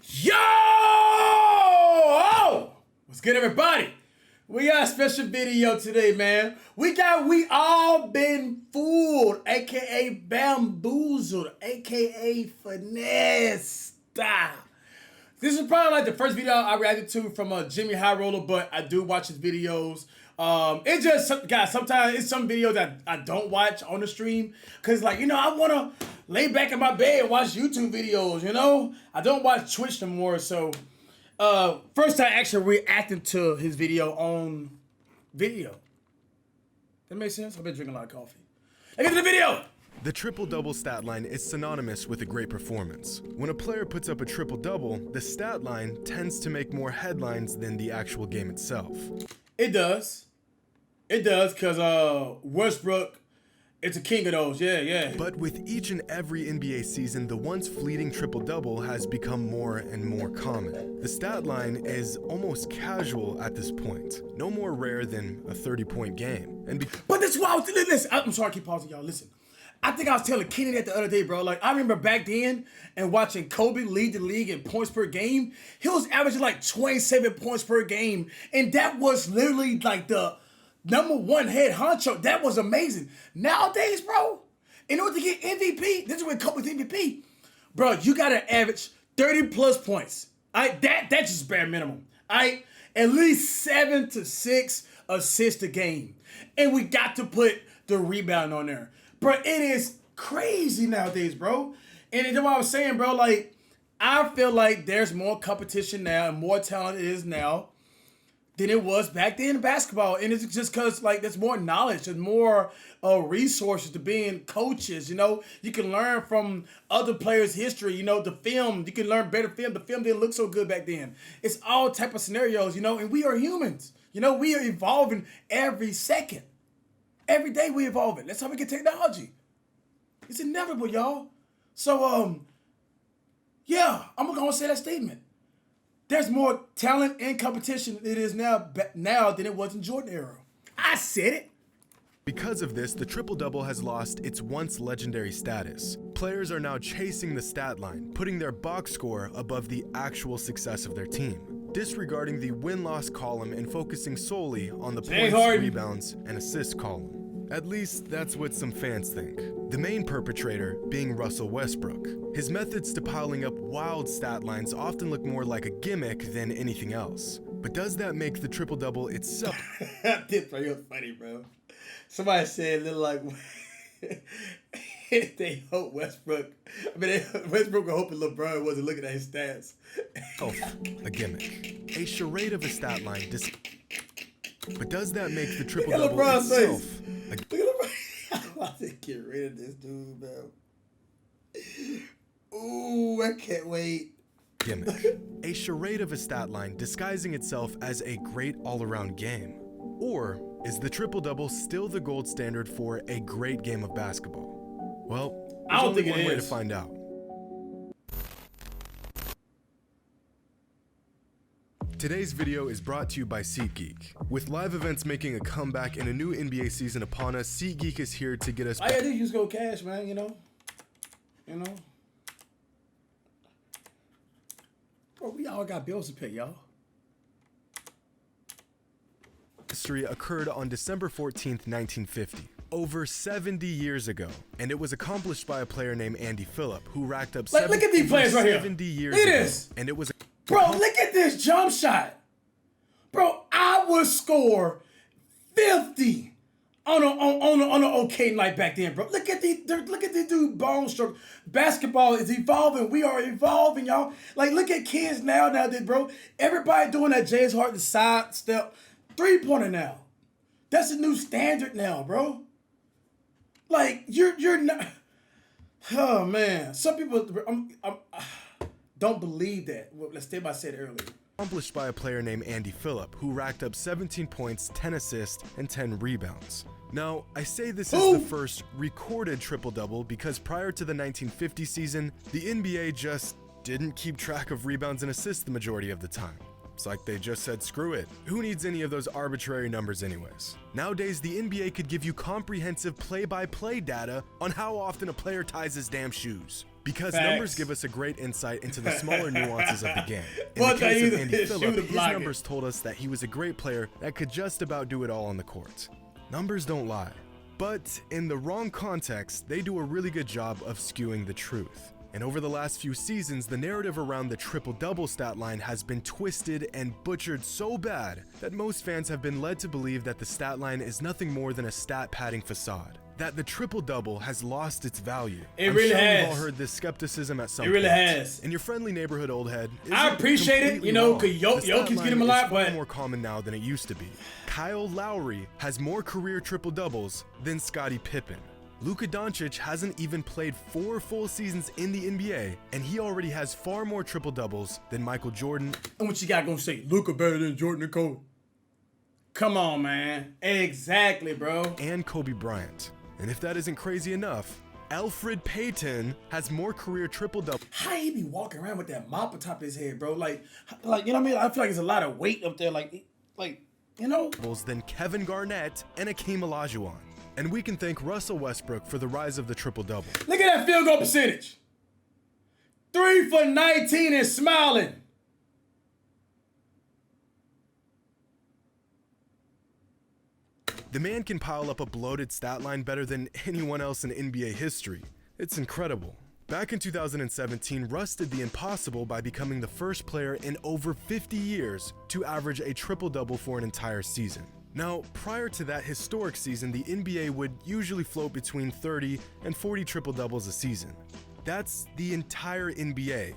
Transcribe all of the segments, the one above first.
Yo! What's good, everybody? We got a special video today, man. We all been fooled, aka bamboozled, aka finessed. This is probably like the first video I reacted to from Jimmy High Roller, but I do watch his videos. It just, guys, sometimes it's some videos that I don't watch on the stream because, like, I want to lay back in my bed and watch YouTube videos, I don't watch Twitch no more, so first time actually reacting to his video on video. That makes sense? I've been drinking a lot of coffee. Let's get to the video! The triple-double stat line is synonymous with a great performance. When a player puts up a triple-double, the stat line tends to make more headlines than the actual game itself. It does. It does, because Westbrook, it's a king of those, yeah. But with each and every NBA season, the once fleeting triple-double has become more and more common. The stat line is almost casual at this point, no more rare than a 30-point game. But that's why listen, I'm sorry I keep pausing, y'all, listen. I think I was telling Kenny that the other day, bro. Like, I remember back then and watching Kobe lead the league in points per game. He was averaging like 27 points per game. And that was literally like the #1 head honcho. That was amazing. Nowadays, bro, in order to get MVP, this is when Kobe's MVP. Bro, you got to average 30 plus points. That's just bare minimum. At least 7 to 6 assists a game. And we got to put the rebound on there. Bro, it is crazy nowadays, bro. And that's what I was saying, bro. Like, I feel like there's more competition now and more talent it is now than it was back then in basketball. And it's just because, like, there's more knowledge. There's more resources to being coaches, You can learn from other players' history, the film. You can learn better film. The film didn't look so good back then. It's all type of scenarios, and we are humans. We are evolving every second. Every day we evolving. That's how we get technology. It's inevitable, y'all. So, yeah, I'm gonna say that statement. There's more talent and competition it is now than it was in Jordan era. I said it. Because of this, the triple-double has lost its once legendary status. Players are now chasing the stat line, putting their box score above the actual success of their team, disregarding the win-loss column and focusing solely on the points, rebounds, and assists column. At least, that's what some fans think. The main perpetrator being Russell Westbrook. His methods to piling up wild stat lines often look more like a gimmick than anything else. But does that make the triple-double itself? This was funny, bro. Somebody said, like, they hope Westbrook would hope LeBron wasn't looking at his stats. Oh, a gimmick. A charade of a stat line. But does that make the triple-double itself? Look at LeBron. I'm about to get rid of this dude, bro. Ooh, I can't wait. Gimmick. A charade of a stat line disguising itself as a great all-around game. Or is the triple-double still the gold standard for a great game of basketball? Well, there's only one way to find out. Today's video is brought to you by SeatGeek. With live events making a comeback and a new NBA season upon us, SeatGeek is here to get us. I gotta just go cash, man. Bro, we all got bills to pay, y'all. History occurred on December 14th, 1950. Over 70 years ago, and it was accomplished by a player named Andy Phillip, who racked up look at these players right here. 70 years ago. This. And it was. Bro, look at this jump shot. Bro, I would score 50 on an okay night back then, bro. Look at this dude bone stroke. Basketball is evolving. We are evolving, y'all. Like, look at kids nowadays, bro. Everybody doing that James Harden side step 3-pointer now. That's a new standard now, bro. Like, you're not. Oh man, some people don't believe that. Well, let's stay by said earlier. Accomplished by a player named Andy Phillip, who racked up 17 points, 10 assists, and 10 rebounds. Now, I say this is the first recorded triple-double because prior to the 1950 season, the NBA just didn't keep track of rebounds and assists the majority of the time. It's like they just said, screw it. Who needs any of those arbitrary numbers anyways? Nowadays, the NBA could give you comprehensive play-by-play data on how often a player ties his damn shoes. Because Facts. numbers give us a great insight into the smaller nuances of the game. In Well, the case of they Andy either Phillip, shoot or his block it. numbers told us that he was a great player that could just about do it all on the court. Numbers don't lie. But in the wrong context, they do a really good job of skewing the truth. And over the last few seasons, the narrative around the triple-double stat line has been twisted and butchered so bad that most fans have been led to believe that the stat line is nothing more than a stat padding facade. That the triple-double has lost its value. It I'm really sure has. We've all heard this skepticism at some It really point. has. And your friendly neighborhood old head I appreciate it, you know, because Jokic's getting him a lot, but but more common now than it used to be. Kyle Lowry has more career triple-doubles than Scottie Pippen. Luka Doncic hasn't even played 4 full seasons in the NBA, and he already has far more triple-doubles than Michael Jordan. and what you got gonna say? Luka better than Jordan and Kobe. Come on, man. Exactly, bro. And Kobe Bryant. And if that isn't crazy enough, Elfrid Payton has more career triple-doubles How he be walking around with that mop on top of his head, bro? Like you know what I mean? I feel like there's a lot of weight up there, like you know. than Kevin Garnett and Akeem Olajuwon. And we can thank Russell Westbrook for the rise of the triple-double. Look at that field goal percentage. 3 for 19 and smiling. The man can pile up a bloated stat line better than anyone else in NBA history. It's incredible. Back in 2017, Russ did the impossible by becoming the first player in over 50 years to average a triple-double for an entire season. Now, prior to that historic season, the NBA would usually float between 30 and 40 triple-doubles a season. That's the entire NBA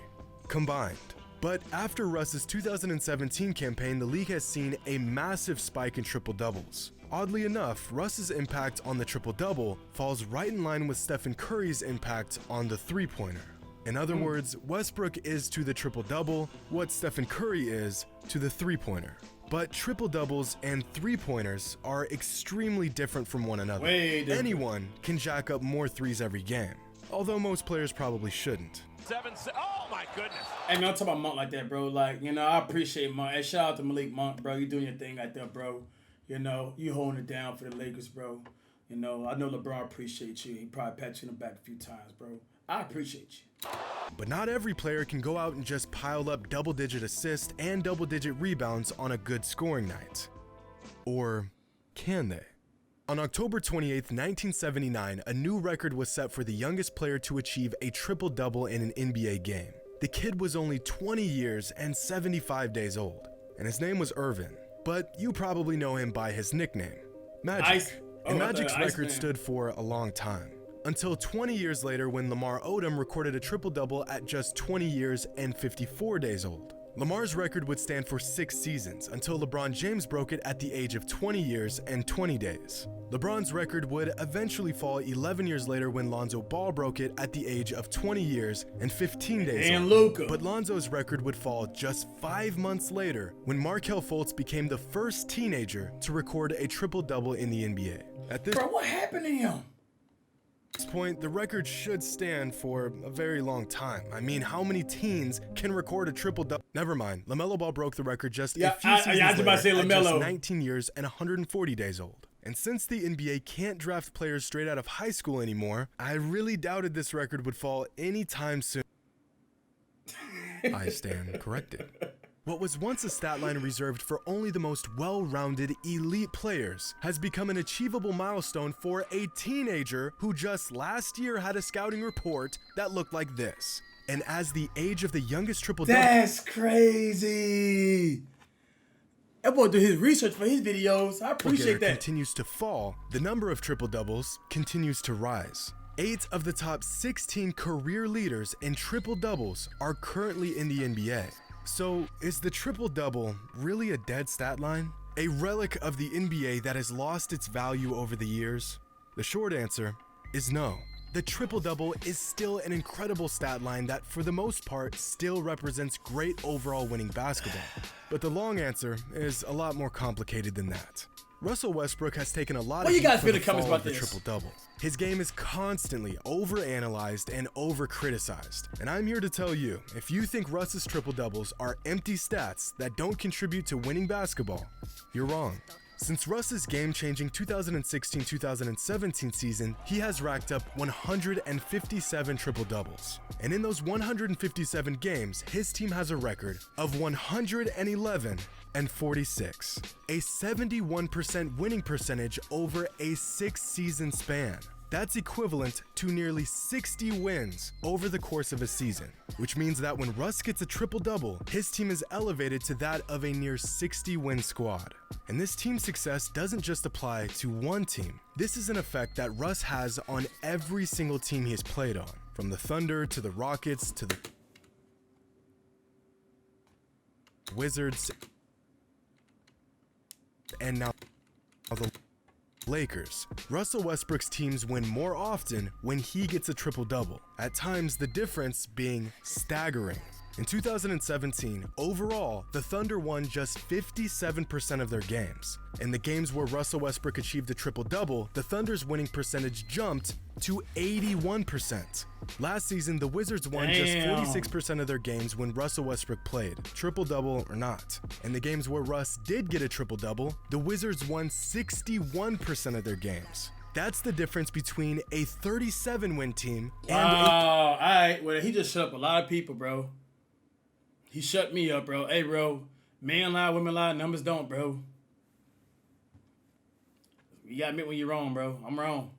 combined. But after Russ's 2017 campaign, the league has seen a massive spike in triple-doubles. Oddly enough, Russ's impact on the triple-double falls right in line with Stephen Curry's impact on the three-pointer. In other words, Westbrook is to the triple-double what Stephen Curry is to the three-pointer. But triple-doubles and three-pointers are extremely different from one another. Way different. Anyone can jack up more threes every game, although most players probably shouldn't. Oh my goodness. Hey man, I'm talking about Monk like that, bro. Like, you know, I appreciate Monk. Hey, shout out to Malik Monk, bro. You doing your thing like that, bro. You know, you holding it down for the Lakers, bro. You know, I know LeBron appreciates you. He probably pat you in the back a few times, bro. I appreciate you. But not every player can go out and just pile up double-digit assists and double-digit rebounds on a good scoring night. Or can they? On October 28, 1979, a new record was set for the youngest player to achieve a triple-double in an NBA game. The kid was only 20 years and 75 days old, and his name was Irvin. But you probably know him by his nickname, Magic. And Magic's record stood for a long time. Until 20 years later when Lamar Odom recorded a triple-double at just 20 years and 54 days old. Lamar's record would stand for 6 seasons until LeBron James broke it at the age of 20 years and 20 days. LeBron's record would eventually fall 11 years later when Lonzo Ball broke it at the age of 20 years and 15 days And old. Luka. But Lonzo's record would fall just 5 months later when Markelle Fultz became the first teenager to record a triple-double in the NBA. At this Bro, what happened to him? point, the record should stand for a very long time. I mean, how many teens can record a triple-double? Never mind, LaMelo Ball broke the record just a few seasons I was about to say later at just LaMelo. 19 years and 140 days old. And since the NBA can't draft players straight out of high school anymore, I really doubted this record would fall anytime soon. I stand corrected. What was once a stat line reserved for only the most well-rounded elite players has become an achievable milestone for a teenager who just last year had a scouting report that looked like this. And as the age of the youngest triple-double... That's crazy. That boy did his research for his videos. I appreciate that. continues to fall, the number of triple-doubles continues to rise. 8 of the top 16 career leaders in triple-doubles are currently in the NBA. So, is the triple-double really a dead stat line? A relic of the NBA that has lost its value over the years? The short answer is no. The triple-double is still an incredible stat line that, for the most part, still represents great overall winning basketball. But the long answer is a lot more complicated than that. Russell Westbrook has taken a lot What of you heat guys for feel the the comments fall of about the this? triple-double. His game is constantly overanalyzed and overcriticized. And I'm here to tell you, if you think Russ's triple-doubles are empty stats that don't contribute to winning basketball, you're wrong. Since Russ's game-changing 2016-2017 season, he has racked up 157 triple-doubles. And in those 157 games, his team has a record of 111-46, a 71% winning percentage over a 6-season span. That's equivalent to nearly 60 wins over the course of a season, which means that when Russ gets a triple-double, his team is elevated to that of a near 60-win squad. And this team success doesn't just apply to one team. This is an effect that Russ has on every single team he has played on, from the Thunder to the Rockets to the Wizards, and now the Lakers. Russell Westbrook's teams win more often when he gets a triple-double, at times the difference being staggering. In 2017, overall, the Thunder won just 57% of their games. In the games where Russell Westbrook achieved a triple-double, the Thunder's winning percentage jumped to 81%. Last season, the Wizards won just 46% of their games when Russell Westbrook played, triple-double or not. In the games where Russ did get a triple-double, the Wizards won 61% of their games. That's the difference between a 37-win team and all right. Well, he just shut up a lot of people, bro. He shut me up, bro. Hey, bro. Men lie, women lie, numbers don't, bro. You gotta admit when you're wrong, bro. I'm wrong.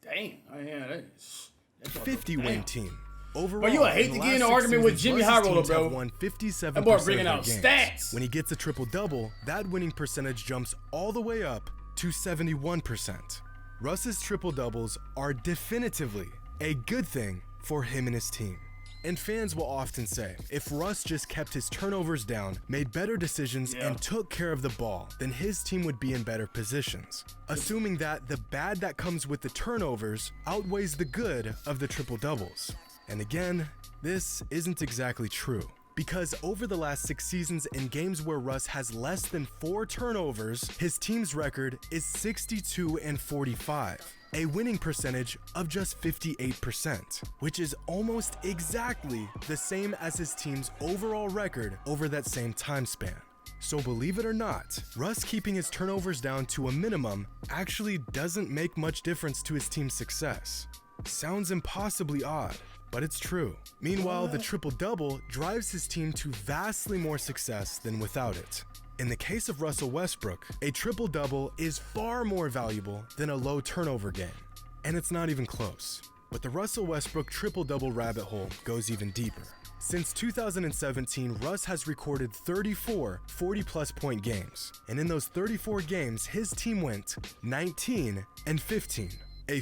Dang. Oh, yeah, that's 50-win team. Overall, but you would hate to get in an argument with Jimmy High Roller, bro. Won 57% that boy bringing of out games. stats. When he gets a triple-double, that winning percentage jumps all the way up to 71%. Russ's triple-doubles are definitively a good thing for him and his team. And fans will often say, if Russ just kept his turnovers down, made better decisions, and took care of the ball, then his team would be in better positions. Assuming that the bad that comes with the turnovers outweighs the good of the triple-doubles. And again, this isn't exactly true. Because over the last 6 seasons in games where Russ has less than 4 turnovers, his team's record is 62-45. A winning percentage of just 58%, which is almost exactly the same as his team's overall record over that same time span. So believe it or not, Russ keeping his turnovers down to a minimum actually doesn't make much difference to his team's success. Sounds impossibly odd, but it's true. Meanwhile, the triple-double drives his team to vastly more success than without it. In the case of Russell Westbrook, a triple-double is far more valuable than a low turnover game. And it's not even close. But the Russell Westbrook triple-double rabbit hole goes even deeper. Since 2017, Russ has recorded 34 40-plus point games. And in those 34 games, his team went 19-15. A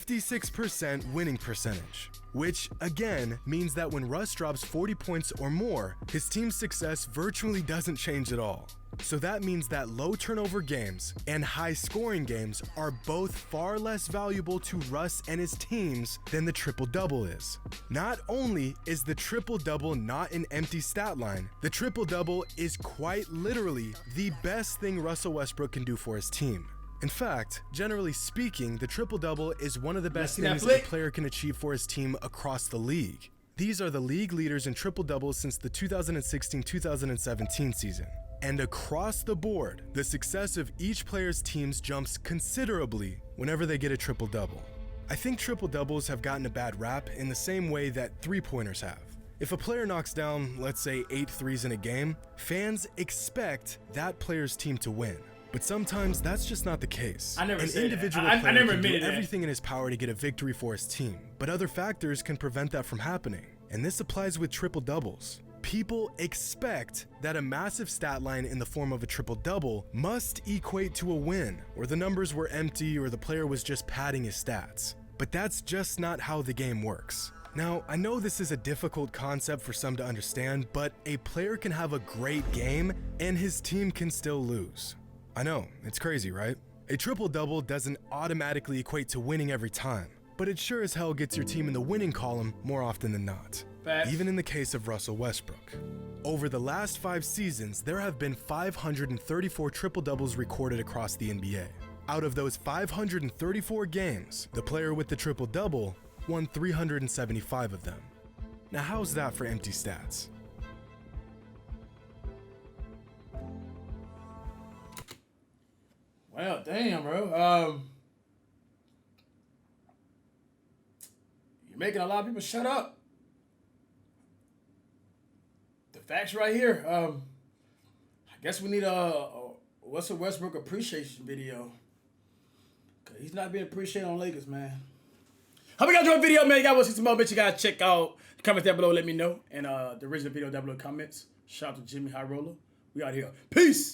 56% winning percentage, which again means that when Russ drops 40 points or more, his team's success virtually doesn't change at all. So that means that low turnover games and high scoring games are both far less valuable to Russ and his teams than the triple-double is. Not only is the triple-double not an empty stat line, the triple-double is quite literally the best thing Russell Westbrook can do for his team. In fact, generally speaking, the triple-double is one of the best things a player can achieve for his team across the league. These are the league leaders in triple-doubles since the 2016-2017 season. And across the board, the success of each player's teams jumps considerably whenever they get a triple-double. I think triple-doubles have gotten a bad rap in the same way that three-pointers have. If a player knocks down, let's say, 8 threes in a game, fans expect that player's team to win. But sometimes that's just not the case. An individual player can do everything in his power to get a victory for his team, but other factors can prevent that from happening. And this applies with triple-doubles. People expect that a massive stat line in the form of a triple-double must equate to a win, or the numbers were empty or the player was just padding his stats. But that's just not how the game works. Now, I know this is a difficult concept for some to understand, but a player can have a great game and his team can still lose. I know, it's crazy, right? A triple-double doesn't automatically equate to winning every time, but it sure as hell gets your team in the winning column more often than not. Even in the case of Russell Westbrook. Over the last 5 seasons, there have been 534 triple-doubles recorded across the NBA. Out of those 534 games, the player with the triple-double won 375 of them. Now how's that for empty stats? Well, damn, bro. You're making a lot of people shut up. The facts right here. I guess we need a Westbrook appreciation video. Cause he's not being appreciated on Lakers, man. Hope you guys enjoyed the video, man. You guys want to see some more, bitch? You guys check out the comments down below. Let me know. And the original video down below in the comments. Shout out to Jimmy High Roller. We out here. Peace.